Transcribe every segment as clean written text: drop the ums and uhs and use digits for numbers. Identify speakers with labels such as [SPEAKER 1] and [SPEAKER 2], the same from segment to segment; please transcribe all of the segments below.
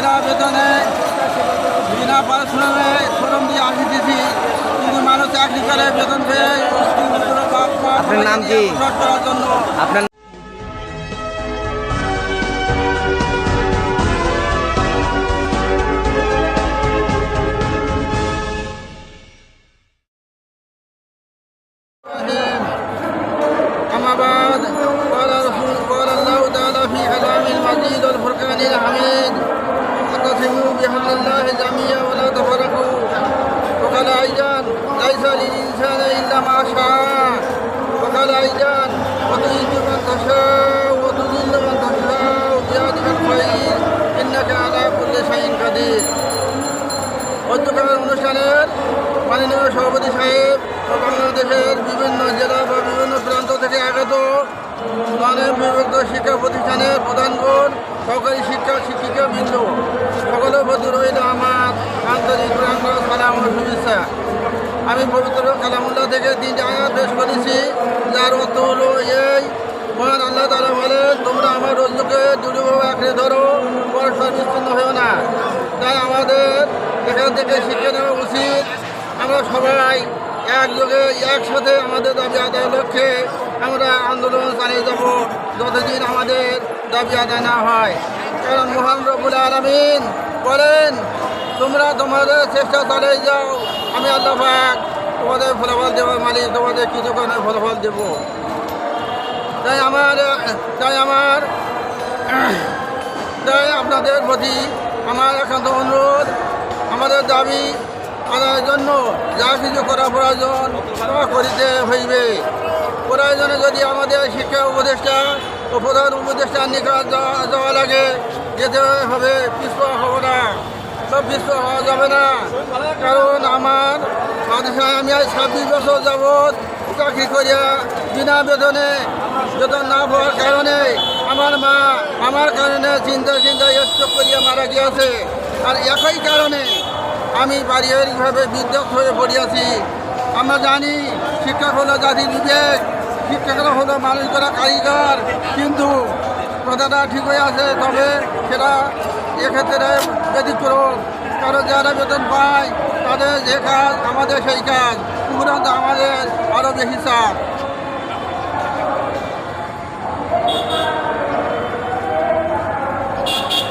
[SPEAKER 1] বিনা বেতনে বিনা পারিশ্রমে শ্রম দিয়ে আসিতেছি, কিন্তু মানুষ চাকরি করে বেতন পেয়ে
[SPEAKER 2] আপনার নাম কি?
[SPEAKER 1] করার জন্য
[SPEAKER 2] আপনার
[SPEAKER 1] أما بعد قال الله تعالى في كلام المجيد والفرقان الحميد واعتصموا بحبل الله جميعا ولا تفرقوا وقال أيضا ليس للإنسان إلا ما شاء وقال أيضا وتعز من تشاء وتذل من تشاء بيدك الخير إنك على كل شيء قدير। গতকাল অনুষ্ঠানের মাননীয় সভাপতি সাহেব ও বাংলাদেশের বিভিন্ন জেলা বা বিভিন্ন প্রান্ত থেকে আগত মানব বিভক্ত শিক্ষা প্রতিষ্ঠানের প্রধানগণ, সরকারি শিক্ষিকা বৃন্দ, সকলের প্রতি রইল আমার আন্তরিক সালাম ও শুভেচ্ছা। আমি পবিত্র কালামুল্লাহ থেকে 3টি আয়াত পেশ করেছি, যার অর্থ হলো এই: মহান আল্লাহ তাআলা বলেন, তোমরা আমার রজ্জুকে দৃঢ়ভাবে আঁকড়ে ধরো, পরস্পর বিচ্ছিন্ন হয়েও না। তাই আমাদের এখান থেকে শিক্ষা নেওয়া উচিত। আমরা সবাই একযোগে একসাথে আমাদের দাবি আদায়ের লক্ষ্যে আমরা আন্দোলন চালিয়ে যাব যতদিন আমাদের দাবি আদায় না হয়। কারণ মহান রব্বুল আলামিন বলেন, তোমরা তোমাদের চেষ্টা চালিয়ে যাও, আমি আল্লাহ পাক তোমাদের ফলাফল দেওয়ার মালিক, তোমাদের কিছুক্ষণের ফলাফল দেব। তাই আপনাদের প্রতি আমার একান্ত অনুরোধ, আমাদের দাবি আদায়ের জন্য যা কিছু করা প্রয়োজন তা করিতে হইবে। প্রয়োজনে যদি আমাদের শিক্ষা উপদেষ্টা ও প্রধান উপদেষ্টার নিকাজ যাওয়া লাগে, যেতে হবে, পিছপা হব না, সব পিছপা হওয়া যাবে না। কারণ আমার মাদ্রাসায় আমি আজ 26 বছর যাবৎ চাকরি করিয়া বিনা বেতন না পাওয়ার কারণে আমার মা আমার কারণে চিন্তায় স্ট্রোক করিয়া মারা গিয়েছে। আর একই কারণে আমি পারিবারিকভাবে বিধ্বস্ত হয়ে পড়িয়াছি। আমরা জানি শিক্ষক হলো জাতির বিবেক, শিক্ষকরা হলো মানুষ করা কারিগর, কিন্তু কথাটা ঠিক হয়ে আছে, তবে সেটা এক্ষেত্রে ব্যতিক্রম। কারণ যারা বেতন পায় তাদের যে কাজ আমাদের সেই কাজ, উপরন্ত আমাদের আরও বেশি চাপ।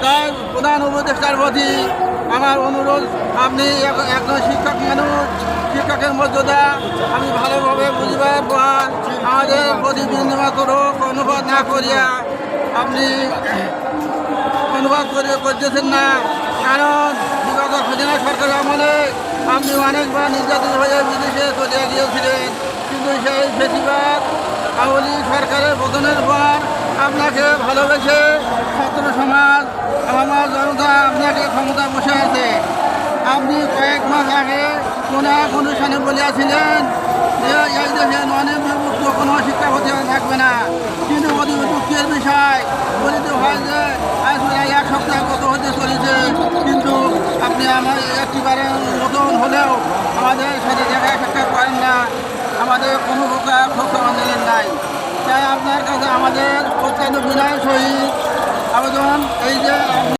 [SPEAKER 1] তাই প্রধান উপদেষ্টার প্রতি আমার অনুরোধ, আপনি একজন শিক্ষক মানুষ, শিক্ষকের মর্যাদা আমি ভালোভাবে বুঝবার পর আমাদের প্রতি বিন্দুমাত্র অনুবাদ না করিয়া আপনি অনুবাদ করতেছেন না। কারণ বিগত হাসিনা সরকার আমলে আপনি অনেকবার নির্যাতিত হয়ে বিদেশে চলে গিয়েছিলেন, কিন্তু সেই বেশিরভাগ আওয়ামী সরকারের পতনের পর আপনাকে ভালোবেসে ছাত্র সমাজ, আমার জনতা আপনাকে ক্ষমতা বসে আছে। আপনি কয়েক মাস আগে কোনো এক অনুষ্ঠানে বলিয়াছিলেন যে এই দেশে নন-বিভক্ত কোনো শিক্ষা প্রতিষ্ঠান থাকবে না, কিন্তু অতি দুঃখের বিষয় বলিতে হয় যে আজ প্রায় 1 সপ্তাহ গত হতে চলেছে, কিন্তু আপনি আমার একটিবারের মতন হলেও আমাদের সাথে দেখা সাক্ষাৎ করেন না, আমাদের কোনো প্রকার খোঁজ নিলেন নাই। তাই আপনার কাছে আমাদের অত্যন্ত বিনয়ের সহিত আবেদন, এই যে